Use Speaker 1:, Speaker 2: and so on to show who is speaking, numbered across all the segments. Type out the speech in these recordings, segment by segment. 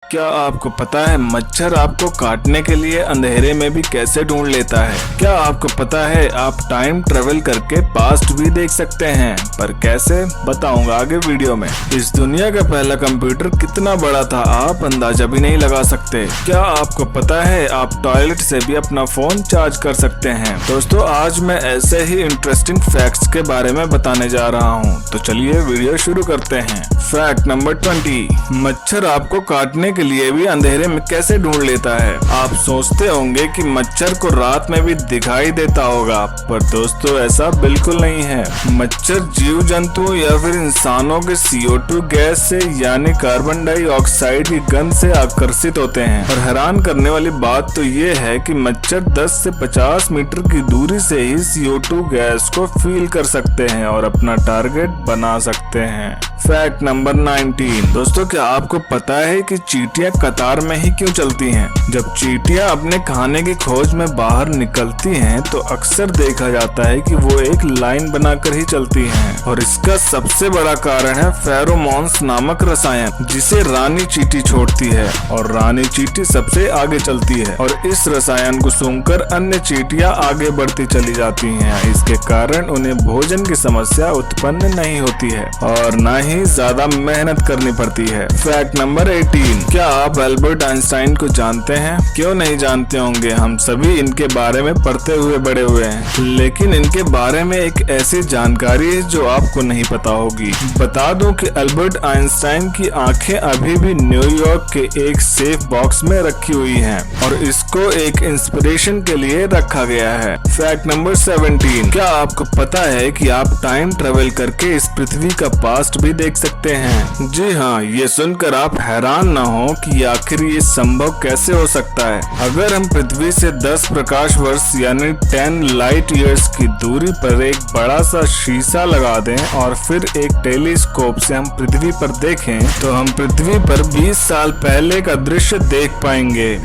Speaker 1: क्या आपको पता है मच्छर आपको काटने के लिए अंधेरे में भी कैसे ढूंढ लेता है? क्या आपको पता है आप टाइम ट्रेवल करके पास्ट भी देख सकते हैं? पर कैसे, बताऊंगा आगे वीडियो में। इस दुनिया का पहला कंप्यूटर कितना बड़ा था आप अंदाजा भी नहीं लगा सकते। क्या आपको पता है आप टॉयलेट से भी अपना फोन चार्ज कर सकते हैं? दोस्तों आज मैं ऐसे ही इंटरेस्टिंग फैक्ट्स के बारे में बताने जा रहा हूँ, तो चलिए वीडियो शुरू करते हैं। फैक्ट नंबर 20, मच्छर आपको काटने के लिए भी अंधेरे में कैसे ढूंढ लेता है? आप सोचते होंगे कि मच्छर को रात में भी दिखाई देता होगा, पर दोस्तों ऐसा बिल्कुल नहीं है। मच्छर जीव जंतु या फिर इंसानों के CO2 गैस से यानी कार्बन डाइऑक्साइड की गंध से आकर्षित होते हैं। और हैरान करने वाली बात तो ये है कि मच्छर 10 से 50 मीटर की दूरी से ही CO2 गैस को फील कर सकते हैं और अपना टारगेट बना सकते हैं। फैक्ट नंबर 19, दोस्तों क्या आपको पता है कि चींटियां कतार में ही क्यों चलती हैं? जब चींटियां अपने खाने की खोज में बाहर निकलती हैं तो अक्सर देखा जाता है कि वो एक लाइन बनाकर ही चलती हैं, और इसका सबसे बड़ा कारण है फेरोमोन्स नामक रसायन, जिसे रानी चींटी छोड़ती है और रानी चींटी सबसे आगे चलती है, और इस रसायन को सूंघकर अन्य चींटियां आगे बढ़ती चली जाती हैं। इसके कारण उन्हें भोजन की समस्या उत्पन्न नहीं होती है और न ही ज्यादा मेहनत करनी पड़ती है। फैक्ट नंबर 18, क्या आप अल्बर्ट आइंस्टाइन को जानते हैं? क्यों नहीं जानते होंगे, हम सभी इनके बारे में पढ़ते हुए बड़े हुए हैं, लेकिन इनके बारे में एक ऐसी जानकारी है जो आपको नहीं पता होगी। बता दूं कि अल्बर्ट आइंस्टाइन की आंखें अभी भी न्यूयॉर्क के एक सेफ बॉक्स में रखी हुई हैं और इसको एक इंस्पिरेशन के लिए रखा गया है। फैक्ट नंबर 17, क्या आपको पता है कि आप टाइम ट्रेवल करके इस पृथ्वी का पास्ट भी देख सकते हैं? जी हाँ, ये सुनकर आप हैरान ना हो कि आखिर ये संभव कैसे हो सकता है। अगर हम पृथ्वी से 10 प्रकाश वर्ष यानी 10 लाइट ईयर्स की दूरी पर एक बड़ा सा शीशा लगा दें और फिर एक टेलीस्कोप से हम पृथ्वी पर देखें तो हम पृथ्वी पर 20 साल पहले का दृश्य देख पाएंगे।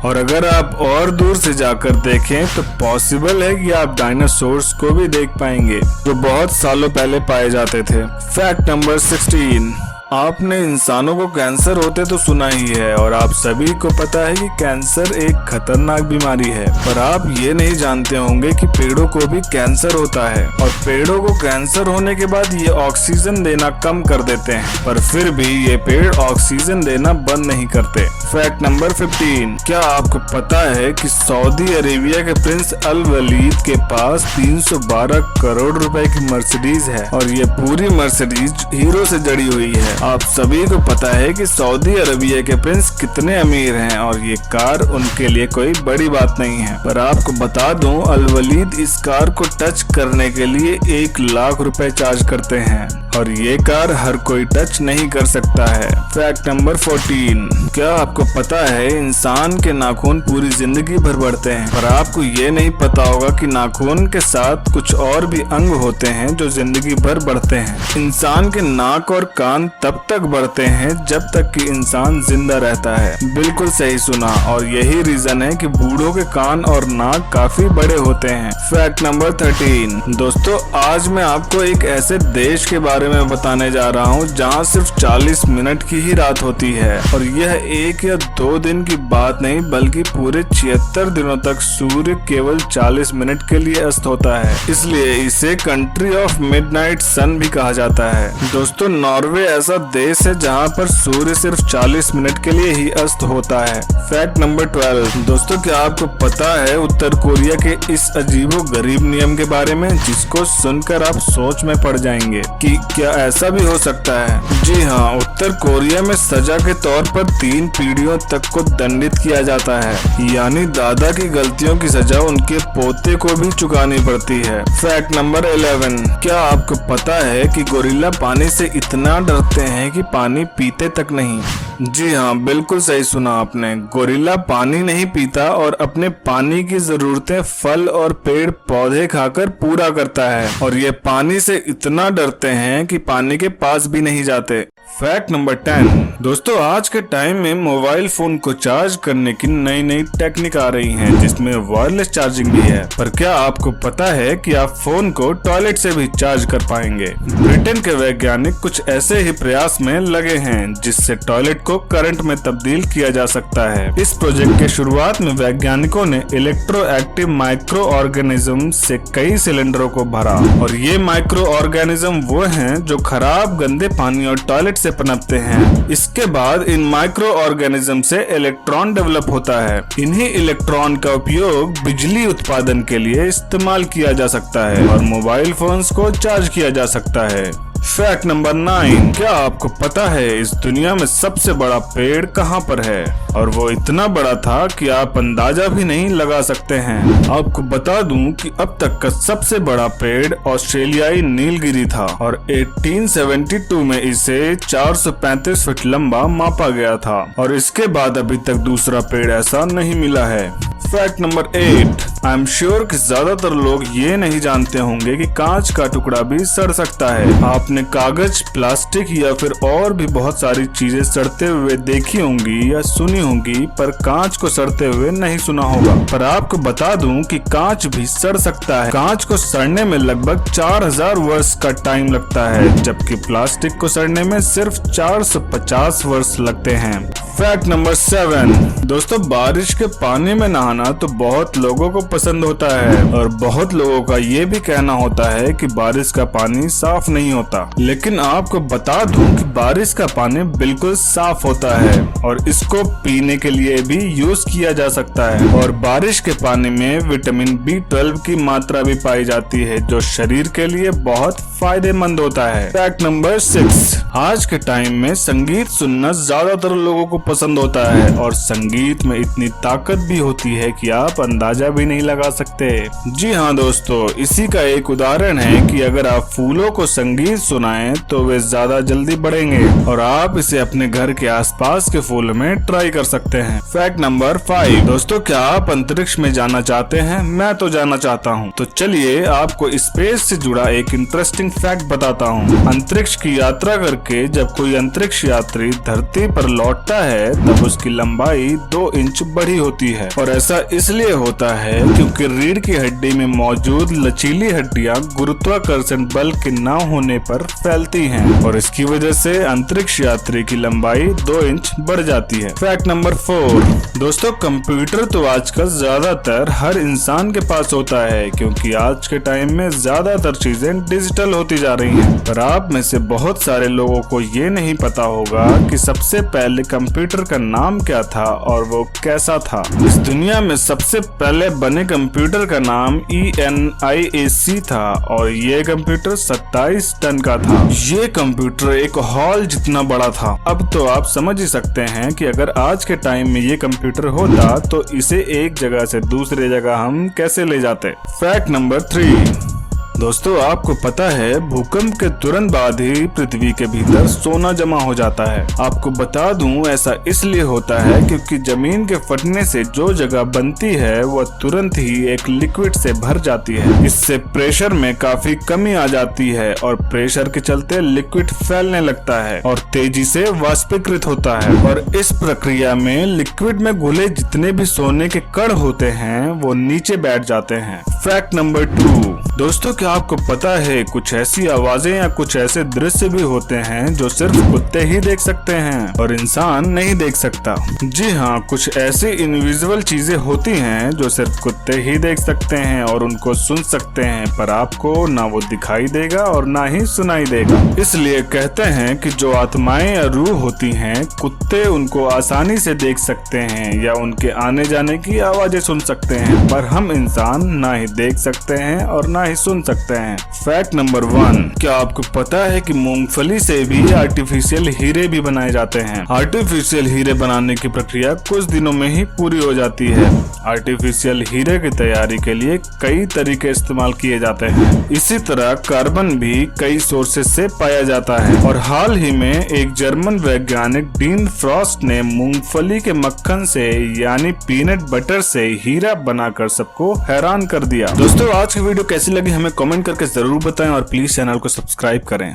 Speaker 1: और अगर आप और दूर से जाकर देखें तो पॉसिबल है कि आप डायनासोर्स को भी देख पाएंगे जो बहुत सालों पहले पाए जाते थे। फैक्ट नंबर 16, आपने इंसानों को कैंसर होते तो सुना ही है और आप सभी को पता है कि कैंसर एक खतरनाक बीमारी है, पर आप ये नहीं जानते होंगे कि पेड़ों को भी कैंसर होता है और पेड़ों को कैंसर होने के बाद ये ऑक्सीजन देना कम कर देते हैं, पर फिर भी ये पेड़ ऑक्सीजन देना बंद नहीं करते। फैक्ट नंबर 15, क्या आपको पता है कि सऊदी अरेबिया के प्रिंस अल वलीद के पास 312 करोड़ रुपए की मर्सिडीज है और ये पूरी मर्सिडीज हीरो से जड़ी हुई है। आप सभी को पता है कि सऊदी अरबिया के प्रिंस कितने अमीर हैं और ये कार उनके लिए कोई बड़ी बात नहीं है, पर आपको बता दूं अल वलीद इस कार को टच करने के लिए 1 लाख रुपए चार्ज करते हैं और ये कार हर कोई टच नहीं कर सकता है। फैक्ट नंबर 14, क्या आपको पता है इंसान के नाखून पूरी जिंदगी भर बढ़ते हैं, पर आपको ये नहीं पता होगा कि नाखून के साथ कुछ और भी अंग होते हैं जो जिंदगी भर बढ़ते हैं। इंसान के नाक और कान तब तक बढ़ते हैं जब तक कि इंसान जिंदा रहता है। बिल्कुल सही सुना, और यही रीजन है कि बूढ़ों के कान और नाक काफी बड़े होते हैं। फैक्ट नंबर 13, दोस्तों आज मैं आपको एक ऐसे देश के बारे में बताने जा रहा हूँ जहाँ सिर्फ 40 मिनट की ही रात होती है और यह 1 या 2 दिन की बात नहीं बल्कि पूरे 76 दिनों तक सूर्य केवल 40 मिनट के लिए अस्त होता है, इसलिए इसे कंट्री ऑफ मिडनाइट सन भी कहा जाता है। दोस्तों नॉर्वे ऐसा देश है जहां पर सूर्य सिर्फ 40 मिनट के लिए ही अस्त होता है। फैक्ट नंबर 12, दोस्तों क्या आपको पता है उत्तर कोरिया के इस अजीबो गरीब नियम के बारे में जिसको सुनकर आप सोच में पड़ जाएंगे कि क्या ऐसा भी हो सकता है? जी हाँ, उत्तर कोरिया में सजा के तौर पर 3 पीढ़ियों तक को दंडित किया जाता है, यानी दादा की गलतियों की सजा उनके पोते को भी चुकानी पड़ती है। फैक्ट नंबर 11, क्या आपको पता है कि गोरिल्ला पानी से इतना डरते हैं कि पानी पीते तक नहीं? जी हाँ, बिल्कुल सही सुना आपने, गोरिल्ला पानी नहीं पीता और अपने पानी की जरूरतें फल और पेड़ पौधे खाकर पूरा करता है और ये पानी से इतना डरते हैं कि पानी के पास भी नहीं जाते। Fact number 10। दोस्तों आज के टाइम में मोबाइल फोन को चार्ज करने की नई नई टेक्निक आ रही हैं, जिसमें वायरलेस चार्जिंग भी है। पर क्या आपको पता है कि आप फोन को टॉयलेट से भी चार्ज कर पाएंगे? ब्रिटेन के वैज्ञानिक कुछ ऐसे ही प्रयास में लगे हैं जिससे टॉयलेट को करंट में तब्दील किया जा सकता है। इस प्रोजेक्ट के शुरुआत में वैज्ञानिकों ने इलेक्ट्रो एक्टिव माइक्रो ऑर्गेनिज्म से कई सिलेंडरों को भरा, और ये माइक्रो ऑर्गेनिज्म वो हैं जो खराब गंदे पानी और टॉयलेट से पनपते हैं। इसके बाद इन माइक्रो ऑर्गेनिज्म से इलेक्ट्रॉन डेवलप होता है। इन्हीं इलेक्ट्रॉन का उपयोग बिजली उत्पादन के लिए इस्तेमाल किया जा सकता है और मोबाइल फोन्स को चार्ज किया जा सकता है। Fact number 9। क्या आपको पता है इस दुनिया में सबसे बड़ा पेड़ कहाँ पर है? और वो इतना बड़ा था कि आप अंदाजा भी नहीं लगा सकते हैं। आपको बता दूं कि अब तक का सबसे बड़ा पेड़ ऑस्ट्रेलियाई नीलगिरी था और 1872 में इसे 435 फीट लंबा मापा गया था, और इसके बाद अभी तक दूसरा पेड़ ऐसा नहीं मिला है। Fact number 8। I am sure कि ज्यादातर लोग ये नहीं जानते होंगे कि कांच का टुकड़ा भी सड़ सकता है। आपने कागज, प्लास्टिक या फिर और भी बहुत सारी चीजें सड़ते हुए देखी होंगी या सुनी होंगी, पर कांच को सड़ते हुए नहीं सुना होगा। पर आपको बता दूं कि कांच भी सड़ सकता है। कांच को सड़ने में लगभग 4000 वर्ष का टाइम लगता है, जबकि प्लास्टिक को सड़ने में सिर्फ 450 वर्ष लगते हैं। Fact number 7। दोस्तों बारिश के पानी में नहाना तो बहुत लोगों को पसंद होता है, और बहुत लोगों का ये भी कहना होता है कि बारिश का पानी साफ नहीं होता। लेकिन आपको बता दूं कि बारिश का पानी बिल्कुल साफ होता है और इसको पीने के लिए भी यूज किया जा सकता है। और बारिश के पानी में विटामिन B12 की मात्रा भी पाई जाती है, जो शरीर के लिए बहुत फायदेमंद होता है। Fact number 6। आज के टाइम में संगीत सुनना ज्यादातर लोगों को पसंद होता है, और संगीत में इतनी ताकत भी होती है कि आप अंदाजा भी नहीं लगा सकते। जी हाँ दोस्तों, इसी का एक उदाहरण है कि अगर आप फूलों को संगीत सुनाएं तो वे ज्यादा जल्दी बढ़ेंगे, और आप इसे अपने घर के आसपास के फूलों में ट्राई कर सकते हैं। Fact number 5। दोस्तों क्या आप अंतरिक्ष में जाना चाहते हैं? मैं तो जाना चाहता हूँ। तो चलिए आपको स्पेस से जुड़ा एक इंटरेस्टिंग फैक्ट बताता हूँ। अंतरिक्ष की यात्रा करके जब कोई अंतरिक्ष यात्री धरती पर लौटता है तब उसकी लंबाई 2 इंच बड़ी होती है, और ऐसा इसलिए होता है क्योंकि रीढ़ की हड्डी में मौजूद लचीली हड्डियां गुरुत्वाकर्षण बल के न होने पर फैलती हैं, और इसकी वजह से अंतरिक्ष यात्री की लंबाई 2 इंच बढ़ जाती है। Fact number 4। दोस्तों कंप्यूटर तो आजकल ज्यादातर हर इंसान के पास होता है, क्योंकि आज के टाइम में ज्यादातर चीजें डिजिटल होती जा रही हैं। पर आप में से बहुत सारे लोगों को ये नहीं पता होगा कि सबसे पहले कंप्यूटर का नाम क्या था और वो कैसा था। इस दुनिया में सबसे पहले बने कंप्यूटर का नाम ENIAC था, और ये कंप्यूटर 27 टन का था। ये कंप्यूटर एक हॉल जितना बड़ा था। अब तो आप समझ ही सकते हैं कि अगर आज के टाइम में ये कंप्यूटर होता तो इसे एक जगह से दूसरे जगह हम कैसे ले जाते। Fact number 3। दोस्तों आपको पता है भूकंप के तुरंत बाद ही पृथ्वी के भीतर सोना जमा हो जाता है। आपको बता दूं ऐसा इसलिए होता है क्योंकि जमीन के फटने से जो जगह बनती है वह तुरंत ही एक लिक्विड से भर जाती है। इससे प्रेशर में काफी कमी आ जाती है, और प्रेशर के चलते लिक्विड फैलने लगता है और तेजी से वाष्पीकृत होता है, और इस प्रक्रिया में लिक्विड में घुले जितने भी सोने के कण होते हैं वो नीचे बैठ जाते हैं। Fact number 2। दोस्तों क्या आपको पता है कुछ ऐसी आवाजें या कुछ ऐसे दृश्य भी होते हैं जो सिर्फ कुत्ते ही देख सकते हैं और इंसान नहीं देख सकता। जी हाँ, कुछ ऐसी इनविजिबल चीजें होती हैं जो सिर्फ कुत्ते ही देख सकते हैं और उनको सुन सकते हैं, पर आपको ना वो दिखाई देगा और ना ही सुनाई देगा। इसलिए कहते हैं कि जो आत्माएं या रूह होती हैं, कुत्ते उनको आसानी से देख सकते हैं या उनके आने जाने की आवाजें सुन सकते हैं, पर हम इंसान ना ही देख सकते हैं और ना ही सुन सकते हैं। Fact number 1। क्या आपको पता है कि मूंगफली से भी आर्टिफिशियल हीरे भी बनाए जाते हैं? आर्टिफिशियल हीरे बनाने की प्रक्रिया कुछ दिनों में ही पूरी हो जाती है। आर्टिफिशियल हीरे की तैयारी के लिए कई तरीके इस्तेमाल किए जाते हैं। इसी तरह कार्बन भी कई सोर्सेज से पाया जाता है, और हाल ही में एक जर्मन वैज्ञानिक डीन फ्रॉस्ट ने मूंगफली के मक्खन से यानी पीनट बटर से हीरा बनाकर सबको हैरान कर दिया। दोस्तों आज की वीडियो कैसी लगी हमें कमेंट करके जरूर बताएं, और प्लीज चैनल को सब्सक्राइब करें।